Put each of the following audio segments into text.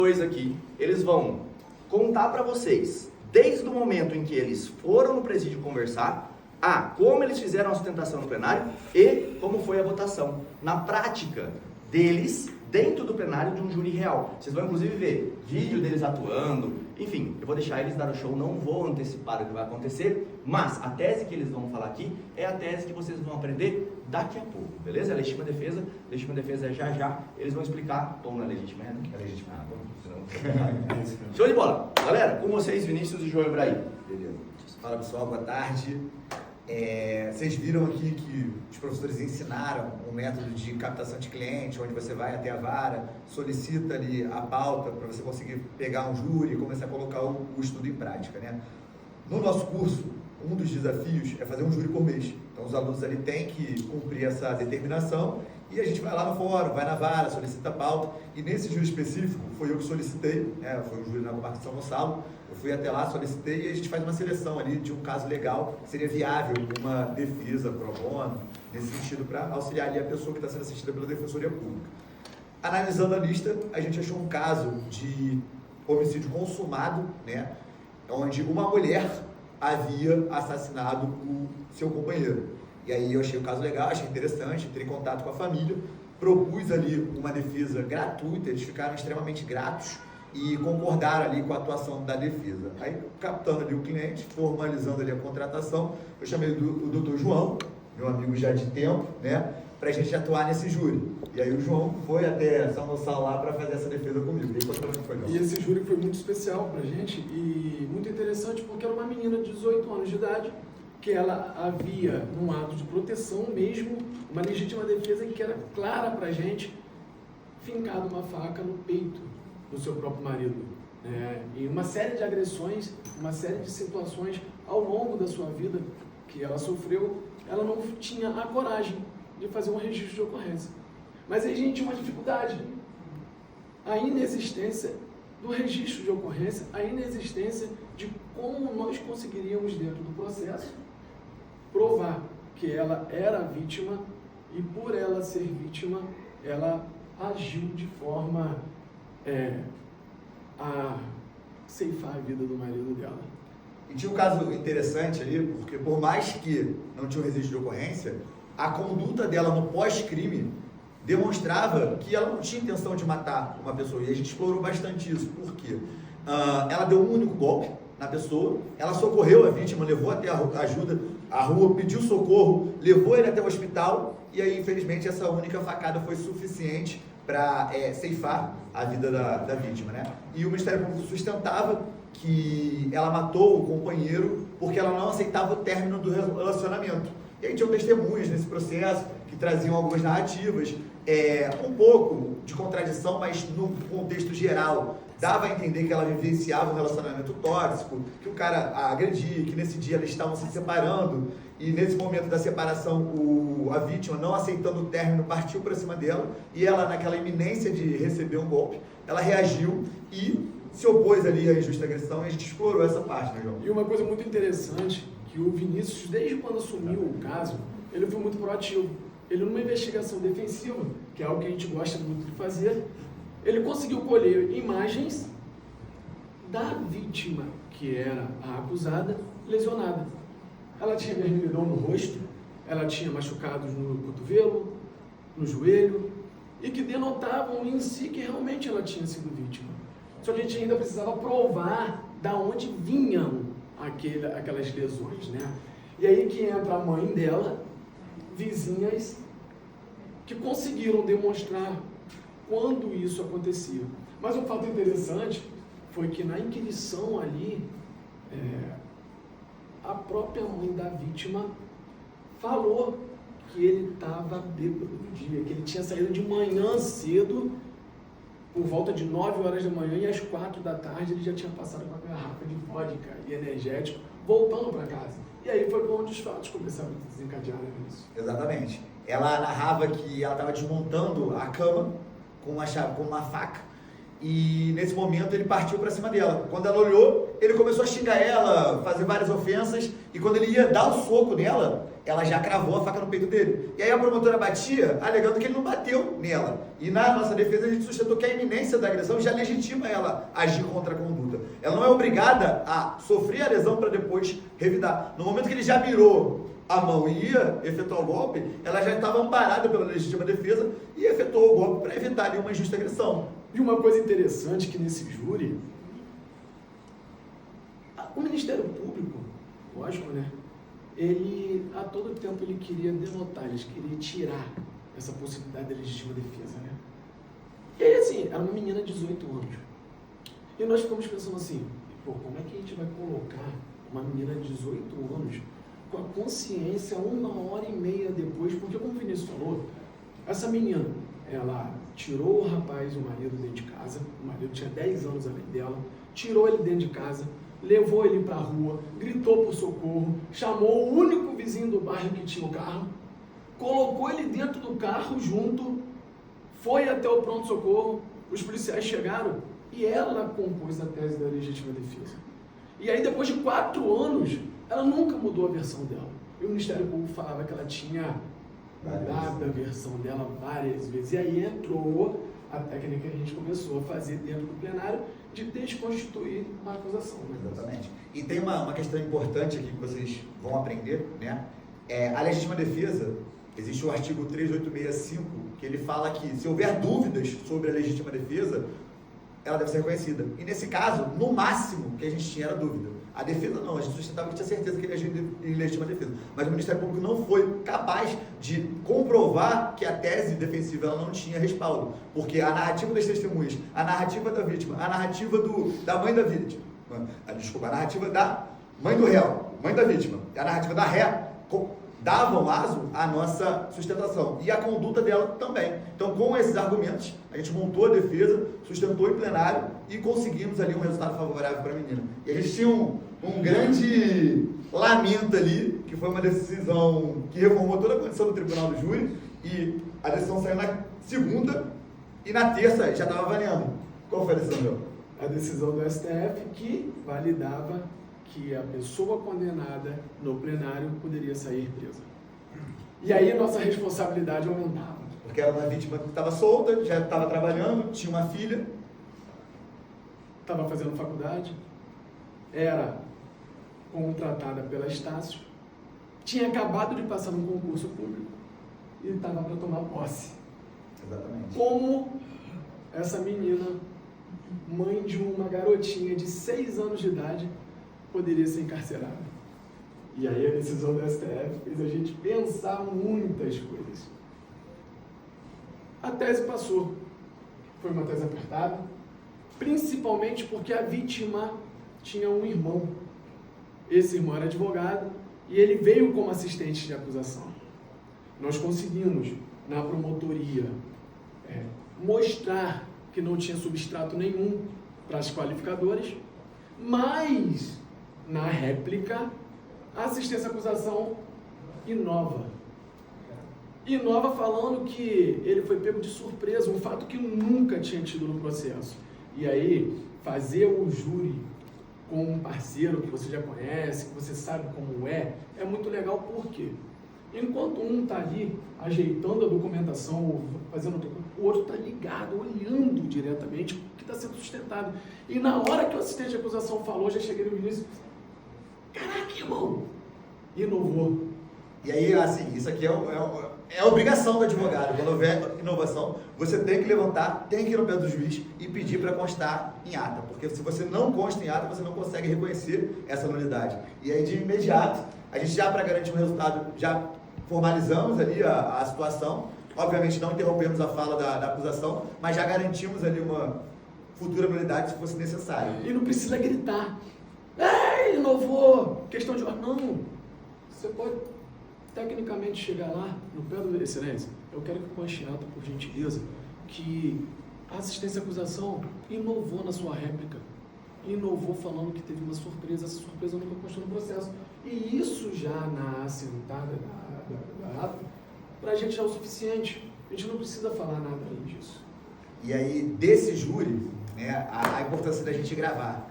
Dois aqui, eles vão contar para vocês, desde o momento em que eles foram no presídio conversar, como eles fizeram a sustentação no plenário e como foi a votação. Na prática deles, dentro do plenário de um júri real. Vocês vão inclusive ver vídeo deles atuando, enfim, eu vou deixar eles dar o show, não vou antecipar o que vai acontecer, mas a tese que eles vão falar aqui é a tese que vocês vão aprender daqui a pouco, beleza? Legítima defesa é já, eles vão explicar, ou não é legítima, né? É legítima, show de bola! Galera, com vocês, Vinícius e João Ibrahim. Beleza. Fala pessoal, boa tarde. Vocês viram aqui que os professores ensinaram um método de captação de cliente, onde você vai até a vara, solicita ali a pauta para você conseguir pegar um júri e começar a colocar o estudo em prática, né? No nosso curso, um dos desafios é fazer um júri por mês. Então os alunos ali têm que cumprir essa determinação e a gente vai lá no fórum, vai na vara, solicita a pauta. E nesse júri específico, foi eu que solicitei, foi um júri na comarca de São Gonçalo. Eu fui até lá, solicitei e a gente faz uma seleção ali de um caso legal que seria viável, uma defesa pro bono, nesse sentido, para auxiliar ali a pessoa que está sendo assistida pela Defensoria Pública. Analisando a lista, a gente achou um caso de homicídio consumado, né, onde uma mulher havia assassinado o seu companheiro. E aí eu achei o caso legal, achei interessante, entrei em contato com a família, propus ali uma defesa gratuita, eles ficaram extremamente gratos e concordaram ali com a atuação da defesa. Aí, captando ali o cliente, formalizando ali a contratação, eu chamei o doutor João, meu amigo já de tempo, né, para a gente atuar nesse júri. E aí o João foi até São Gonçalo lá para fazer essa defesa comigo. E esse júri foi muito especial para a gente e muito interessante porque era uma menina de 18 anos de idade que ela havia, num ato de proteção mesmo, uma legítima defesa que era clara para a gente, fincado uma faca no peito do seu próprio marido. E uma série de agressões, uma série de situações ao longo da sua vida que ela sofreu, ela não tinha a coragem de fazer um registro de ocorrência. Mas aí a gente tinha uma dificuldade. A inexistência do registro de ocorrência, a inexistência de como nós conseguiríamos, dentro do processo, provar que ela era vítima e, por ela ser vítima, ela agiu de forma a ceifar a vida do marido dela. E tinha um caso interessante ali, porque por mais que não tinha um registro de ocorrência, a conduta dela no pós-crime demonstrava que ela não tinha intenção de matar uma pessoa. E a gente explorou bastante isso. Por quê? Ela deu um único golpe na pessoa, ela socorreu a vítima, levou até a ajuda, a rua, pediu socorro, levou ele até o hospital e aí, infelizmente, essa única facada foi suficiente para ceifar a vida da vítima, né? E o Ministério Público sustentava que ela matou o companheiro porque ela não aceitava o término do relacionamento. E aí tinham testemunhas nesse processo que traziam algumas narrativas, um pouco de contradição, mas no contexto geral dava a entender que ela vivenciava um relacionamento tóxico, que o cara a agredia, que nesse dia eles estavam se separando e nesse momento da separação a vítima, não aceitando o término, partiu para cima dela e ela, naquela iminência de receber um golpe, ela reagiu e se opôs ali à injusta agressão e a gente explorou essa parte, né, João? E uma coisa muito interessante, que o Vinícius, desde quando assumiu o caso, ele foi muito proativo. Ele, numa investigação defensiva, que é algo que a gente gosta muito de fazer, ele conseguiu colher imagens da vítima, que era a acusada, lesionada. Ela tinha vermelhidão no rosto, ela tinha machucados no cotovelo, no joelho, e que denotavam em si que realmente ela tinha sido vítima. Só que a gente ainda precisava provar da onde vinham aquelas lesões, né? E aí que entra a mãe dela, vizinhas, que conseguiram demonstrar quando isso acontecia. Mas um fato interessante foi que na inquirição ali, a própria mãe da vítima falou que ele estava bêbado no dia, que ele tinha saído de manhã cedo, por volta de 9 horas da manhã, e às 4 da tarde ele já tinha passado com a garrafa de vodka e energético, voltando para casa. E aí foi onde os fatos começaram a desencadear isso. Exatamente. Ela narrava que ela estava desmontando a cama com uma faca e nesse momento ele partiu para cima dela. Quando ela olhou, ele começou a xingar ela, fazer várias ofensas e quando ele ia dar o soco nela, ela já cravou a faca no peito dele. E aí a promotora batia, alegando que ele não bateu nela. E na nossa defesa a gente sustentou que a iminência da agressão já legitima ela agir contra a conduta. Ela não é obrigada a sofrer a lesão para depois revidar. No momento que ele já mirou a mão e ia efetuar o golpe, ela já estava amparada pela legítima defesa e efetuou o golpe para evitar ali uma injusta agressão. E uma coisa interessante que nesse júri, o Ministério Público, lógico, né? Ele, a todo tempo, ele queria denotar, ele queria tirar essa possibilidade da legítima defesa, né? E aí, assim, era uma menina de 18 anos. E nós ficamos pensando assim, pô, como é que a gente vai colocar uma menina de 18 anos com a consciência 1h30 depois? Porque, como o Vinícius falou, essa menina, ela tirou o rapaz, o marido, dentro de casa, o marido tinha 10 anos além dela, tirou ele dentro de casa, levou ele para a rua, gritou por socorro, chamou o único vizinho do bairro que tinha o carro, colocou ele dentro do carro junto, foi até o pronto-socorro, os policiais chegaram e ela compôs a tese da legítima defesa. E aí, depois de 4 anos, ela nunca mudou a versão dela. E o Ministério Público falava que ela tinha mudado a versão dela várias vezes. E aí entrou a técnica que a gente começou a fazer dentro do plenário, de desconstituir a acusação. Né? Exatamente. E tem uma questão importante aqui que vocês vão aprender, né? A legítima defesa, existe o artigo 3865, que ele fala que se houver dúvidas sobre a legítima defesa, ela deve ser reconhecida. E nesse caso, no máximo que a gente tinha era dúvida. A defesa não, a gente sustentava que tinha certeza que ele agia em legítima defesa. Mas o Ministério Público não foi capaz de comprovar que a tese defensiva ela não tinha respaldo. Porque a narrativa das testemunhas, a narrativa da vítima, a narrativa da mãe da vítima, a narrativa da mãe do réu, mãe da vítima, e a narrativa da ré, davam aso à nossa sustentação. E a conduta dela também. Então, com esses argumentos, a gente montou a defesa, sustentou em plenário e conseguimos ali um resultado favorável para a menina. E a gente tinha um grande lamento ali, que foi uma decisão que reformou toda a condição do tribunal do júri, e a decisão saiu na segunda e na terça já estava valendo. Qual foi a decisão, João? A decisão do STF que validava que a pessoa condenada no plenário poderia sair presa. E aí a nossa responsabilidade aumentava. Porque era uma vítima que estava solta, já estava trabalhando, tinha uma filha. Estava fazendo faculdade, era contratada pela Estácio, tinha acabado de passar num concurso público e estava para tomar posse. Exatamente. Como essa menina, mãe de uma garotinha de 6 anos de idade, poderia ser encarcerada. E aí a decisão do STF fez a gente pensar muitas coisas. A tese passou. Foi uma tese apertada, principalmente porque a vítima tinha um irmão. Esse irmão era advogado e ele veio como assistente de acusação. Nós conseguimos, na promotoria, mostrar que não tinha substrato nenhum para as qualificadoras, mas na réplica, a assistência à acusação inova. Inova falando que ele foi pego de surpresa, um fato que nunca tinha tido no processo. E aí, fazer o júri com um parceiro que você já conhece, que você sabe como é muito legal, por quê? Enquanto um está ali ajeitando a documentação, ou fazendo outra coisa, o outro está ligado, olhando diretamente o que está sendo sustentado. E na hora que o assistente de acusação falou, já cheguei no início, caraca, irmão, inovou. E aí, assim, isso aqui é a obrigação do advogado. Quando houver inovação, você tem que levantar, tem que ir no pé do juiz e pedir para constar em ata. Porque se você não consta em ata, você não consegue reconhecer essa nulidade. E aí, de imediato, a gente já, para garantir um resultado, já formalizamos ali a situação. Obviamente, não interrompemos a fala da acusação, mas já garantimos ali uma futura nulidade se fosse necessário. E não precisa gritar. Inovou! Questão de... Não! Você pode tecnicamente chegar lá, no pé do excelência, eu quero que conste em ata, por gentileza, que a assistência à acusação inovou na sua réplica. Inovou falando que teve uma surpresa, essa surpresa nunca constou no processo. E isso já na assentada da ata, pra gente é o suficiente. A gente não precisa falar nada além disso. E aí, desse júri, né, a importância da gente gravar.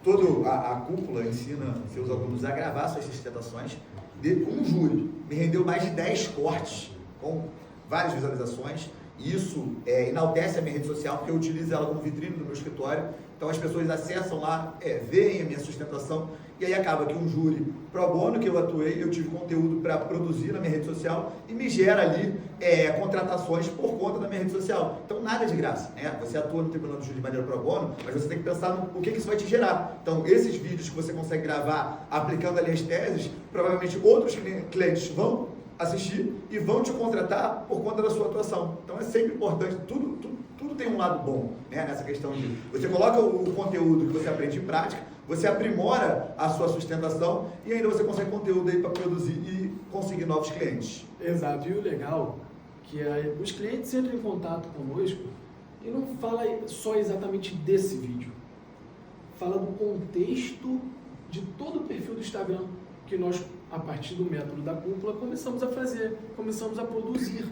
Toda a cúpula ensina seus alunos a gravar suas sustentações um júri me rendeu mais de 10 cortes com várias visualizações. E isso enaltece a minha rede social, porque eu utilizo ela como vitrine do meu escritório. Então as pessoas acessam lá, veem a minha sustentação, e aí acaba que um júri pro bono que eu atuei, eu tive conteúdo para produzir na minha rede social e me gera ali contratações por conta da minha rede social. Então nada é de graça, né? Você atua no tribunal do júri de maneira pro bono, mas você tem que pensar no que isso vai te gerar. Então esses vídeos que você consegue gravar aplicando ali as teses, provavelmente outros clientes vão assistir e vão te contratar por conta da sua atuação. Então é sempre importante, tudo tem um lado bom, né, nessa questão de você coloca o conteúdo que você aprende em prática, você aprimora a sua sustentação e ainda você consegue conteúdo aí para produzir e conseguir novos clientes. Exato, e o legal que os clientes entram em contato conosco e não fala só exatamente desse vídeo, fala do contexto de todo o perfil do Instagram que nós, a partir do método da cúpula, começamos a fazer, começamos a produzir.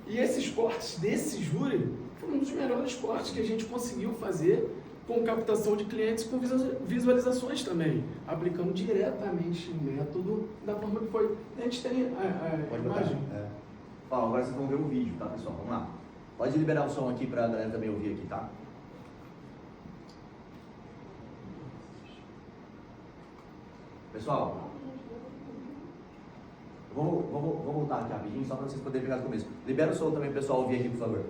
E esses cortes desse júri foram um dos melhores cortes que a gente conseguiu fazer com captação de clientes, com visualizações também, aplicando diretamente o método da forma que foi. A gente tem a imagem. Bom, agora vocês vão ver o vídeo, tá, pessoal? Vamos lá. Pode liberar o som aqui para a galera também ouvir aqui, tá? Pessoal, vou voltar aqui rapidinho, só para vocês poderem pegar do começo. Libera o som também, pessoal, ouvir aqui, por favor.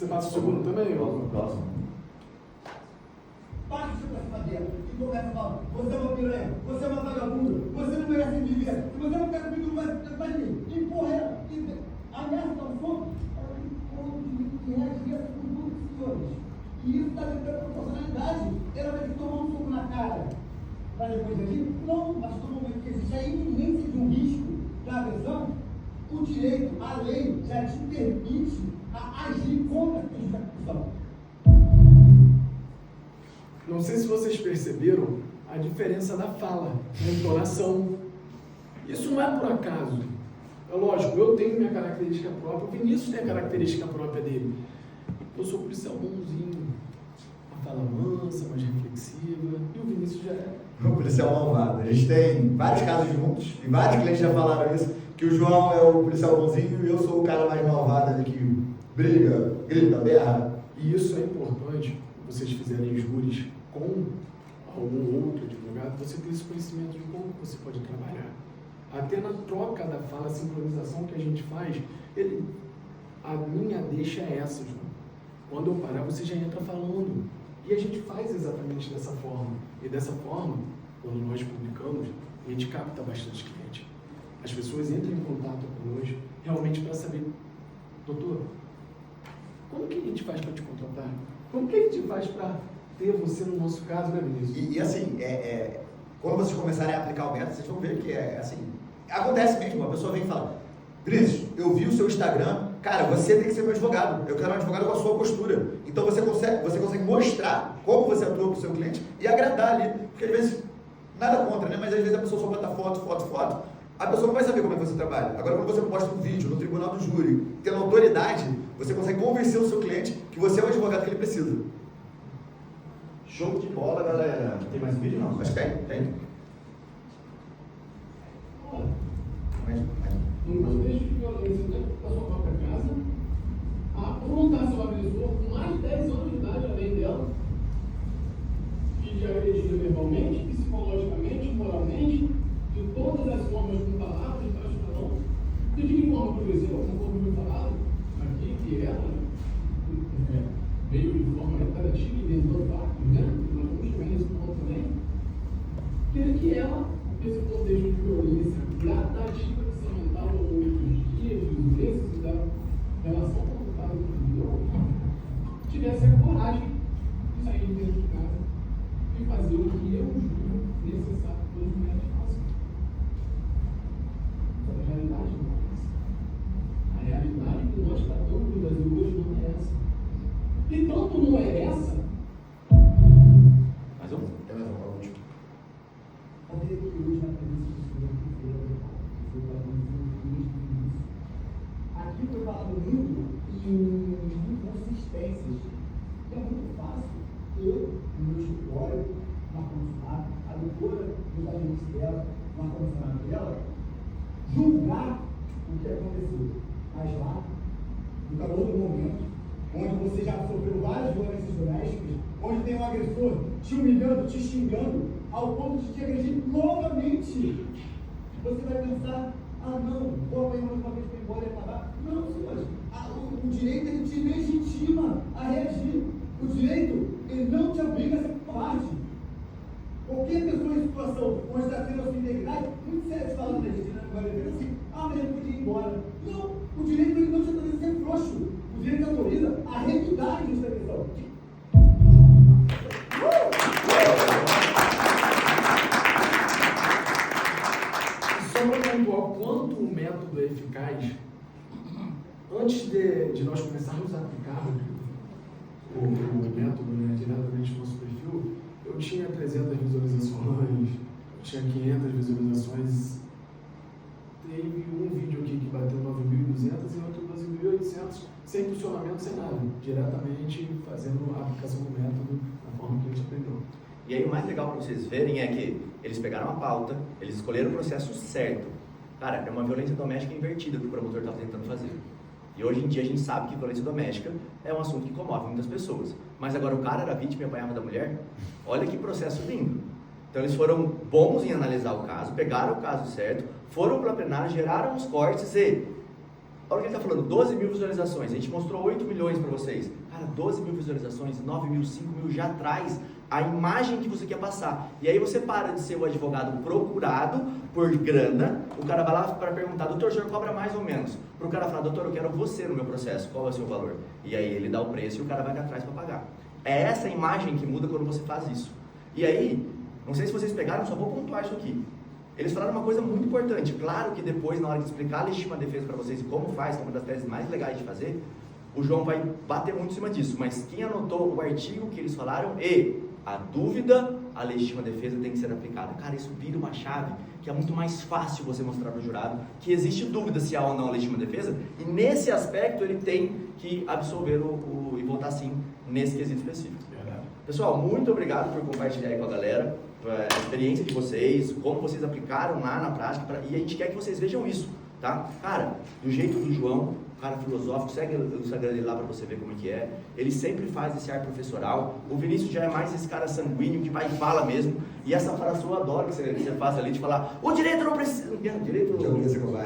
Você passa o segundo também? Próximo. Bate o seu pra cima dela e começa a falar: você é uma piranha, você é uma vagabunda, você não merece viver, se você não quer comigo, não vai de mim. E porra, ela ameaça ao fogo, ela tem como de reagir a tudo dos senhores. E isso está dentro da proporcionalidade. Ela vai ter que tomar um soco na cara para depois agir? Não, mas no momento que existe a iminência de um risco da agressão, o direito, a lei já te permite agir contra a execução. Não sei se vocês perceberam a diferença da fala, da entonação. Isso não é por acaso. É lógico, eu tenho minha característica própria, o Vinícius tem a característica própria dele. Eu sou policial bonzinho, a fala mansa, mais reflexiva, e o Vinícius já é. O policial malvado. A gente tem vários casos juntos, e vários clientes já falaram isso, que o João é o policial bonzinho e eu sou o cara mais malvado ali que briga, grita, berra. E isso é importante, vocês fizerem júris com algum outro advogado, você ter esse conhecimento de como você pode trabalhar. Até na troca da fala, a sincronização que a gente faz, a minha deixa é essa, João. Quando eu parar, você já entra falando. E a gente faz exatamente dessa forma. E dessa forma, quando nós publicamos, a gente capta bastante cliente. As pessoas entram em contato conosco realmente para saber: doutor, como que a gente faz para te contratar? Como que a gente faz para ter você no nosso caso, né, Vinícius? E assim, quando vocês começarem a aplicar o método, vocês vão ver que assim, acontece mesmo, a pessoa vem e fala: Vinícius, eu vi o seu Instagram, cara, você tem que ser meu advogado, eu quero um advogado com a sua postura. Então você consegue mostrar como você atua para o seu cliente e agradar ali, porque às vezes, nada contra, né, mas às vezes a pessoa só bota foto, a pessoa não vai saber como é que você trabalha. Agora, quando você posta um vídeo no tribunal do júri, tendo autoridade, você consegue convencer o seu cliente que você é o advogado que ele precisa. Show de bola, galera. Tem mais vídeo, não? Mas tem. No contexto de violência dentro da sua própria casa, afrontar seu agressor com mais de 10 anos de idade, além dela, e de agredir verbalmente, psicologicamente, moralmente, de todas as formas com palavras, de que forma, por exemplo, conforme foi falado aqui, que ela veio de forma reiterativa e inventou fatos, né? Nós vamos chegar nesse ponto também. Queria que ela, nesse contexto de violência gradativa que se aumentava ao longo dos dias, dos meses e da relação com o caso anterior, tivesse a coragem de sair de dentro de casa e fazer o que eu julgo necessário que todas as mulheres façam. A realidade não é essa. A realidade que nós tratamos no Brasil hoje não é essa. E tanto não é essa. Mais um? É mais uma última. Fazer aqui hoje na presença do Senhor que foi aqui foi falado muito em inconsistências. É muito fácil eu, no meu escritório, na consulta, a doutora, nos agentes dela, na condicionada dela, julgar o que aconteceu. Mas lá, no calor do momento, onde você já sofreu várias violências domésticas, onde tem um agressor te humilhando, te xingando, ao ponto de te agredir novamente, você vai pensar, ah não, vou apanhar mais uma vez para ir embora e acabar. Não, senhores, o direito ele te legitima a reagir. O direito, ele não te obriga a ser covarde. Qualquer pessoa em situação onde está tendo a sua integridade, muito sério se falando da gente, né? Agora ele pensa assim, mas ele podia ir embora. Não, o direito ele não te autoriza a ser frouxo. O direito autoriza a revidar a justa questão. Só para pontuar quanto o método é eficaz, antes de nós começarmos a aplicar o método, né, diretamente no nosso perfil, eu tinha 300 visualizações, eu tinha 500 visualizações, teve um vídeo aqui que bateu 9.200 e outro 12.800, sem funcionamento, sem nada, diretamente fazendo a aplicação do método da forma que a gente aprendeu. E aí o mais legal para vocês verem é que eles pegaram a pauta, eles escolheram o processo certo. Cara, é uma violência doméstica invertida que o promotor estava tentando fazer. E hoje em dia a gente sabe que violência doméstica é um assunto que comove muitas pessoas. Mas agora o cara era vítima e apanhava da mulher, olha que processo lindo. Então eles foram bons em analisar o caso, pegaram o caso certo, foram para a plenária, geraram os cortes e... Olha o que ele está falando, 12 mil visualizações, a gente mostrou 8 milhões para vocês. Cara, 12 mil visualizações, 9 mil, 5 mil já traz a imagem que você quer passar. E aí você para de ser o advogado procurado por grana, o cara vai lá para perguntar, doutor, o senhor cobra mais ou menos? Para o cara falar, doutor, eu quero você no meu processo, qual é o seu valor? E aí ele dá o preço e o cara vai atrás para pagar. É essa imagem que muda quando você faz isso. E aí, não sei se vocês pegaram, só vou pontuar isso aqui. Eles falaram uma coisa muito importante. Claro que depois, na hora de explicar a legítima defesa para vocês e como faz, que é uma das teses mais legais de fazer, o João vai bater muito em cima disso. Mas quem anotou o artigo que eles falaram a dúvida, a legítima defesa tem que ser aplicada. Cara, isso vira uma chave que é muito mais fácil você mostrar para o jurado que existe dúvida se há ou não a legítima defesa, e nesse aspecto ele tem que absolver e votar sim nesse quesito específico. Pessoal, muito obrigado por compartilhar aí com a galera a experiência de vocês, como vocês aplicaram lá na prática, e a gente quer que vocês vejam isso, tá? Cara, do jeito do João, cara filosófico, segue o Instagram dele lá pra você ver como é que é. Ele sempre faz esse ar professoral. O Vinícius já é mais esse cara sanguíneo, que vai e fala mesmo. E essa frase eu adoro que você faz ali, de falar, o direito não precisa... O direito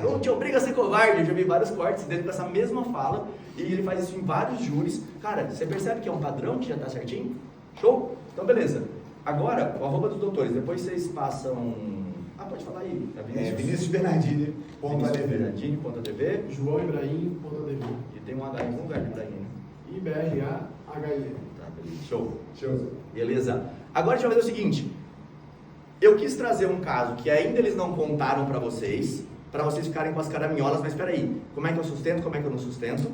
não te obriga a ser covarde. Eu já vi vários cortes dele com essa mesma fala, e ele faz isso em vários júris. Cara, você percebe que é um padrão que já tá certinho? Show? Então, beleza. Agora, o arroba dos doutores, depois vocês passam... pode falar aí. Vinícius Bernardini, Bernardini.tv, João Ibrahim.tv. E tem um H em algum lugar de Ibrahim, né? IBRAHIM. Tá, beleza. Show. Beleza. Agora a gente vai fazer o seguinte. Eu quis trazer um caso que ainda eles não contaram para vocês ficarem com as caraminholas, mas espera aí, como é que eu sustento, como é que eu não sustento?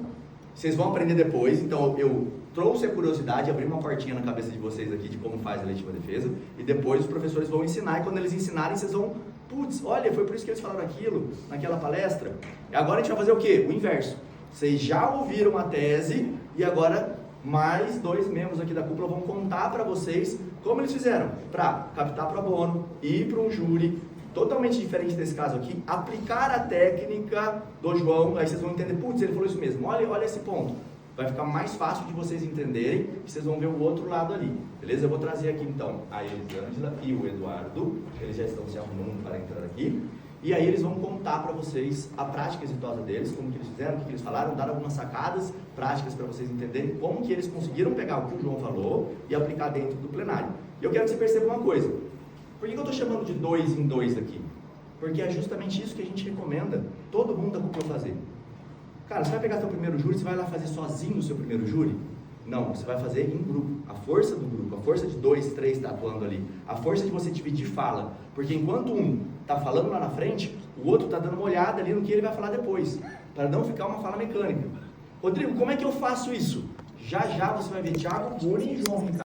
Vocês vão aprender depois, então eu trouxe a curiosidade, abri uma portinha na cabeça de vocês aqui de como faz a legítima defesa, e depois os professores vão ensinar, e quando eles ensinarem, vocês vão, putz, olha, foi por isso que eles falaram aquilo, naquela palestra. E agora a gente vai fazer o quê? O inverso. Vocês já ouviram a tese, e agora mais 2 membros aqui da cúpula vão contar para vocês como eles fizeram, para captar pro bono, ir para um júri, totalmente diferente desse caso aqui, aplicar a técnica do João, aí vocês vão entender, putz, ele falou isso mesmo, olha esse ponto. Vai ficar mais fácil de vocês entenderem e vocês vão ver o outro lado ali, beleza? Eu vou trazer aqui então a Elisângela e o Eduardo, eles já estão se arrumando para entrar aqui. E aí eles vão contar para vocês a prática exitosa deles, como que eles fizeram, o que eles falaram, dar algumas sacadas práticas para vocês entenderem como que eles conseguiram pegar o que o João falou e aplicar dentro do plenário. E eu quero que você perceba uma coisa. Por que eu estou chamando de 2 em 2 aqui? Porque é justamente isso que a gente recomenda todo mundo da Cúpula fazer. Cara, você vai pegar seu primeiro júri, você vai lá fazer sozinho o seu primeiro júri? Não, você vai fazer em grupo. A força do grupo, a força de 2, 3 está atuando ali. A força de você dividir fala. Porque enquanto um está falando lá na frente, o outro está dando uma olhada ali no que ele vai falar depois. Para não ficar uma fala mecânica. Rodrigo, como é que eu faço isso? Já já você vai ver Thiago, Cunha e João Ricardo.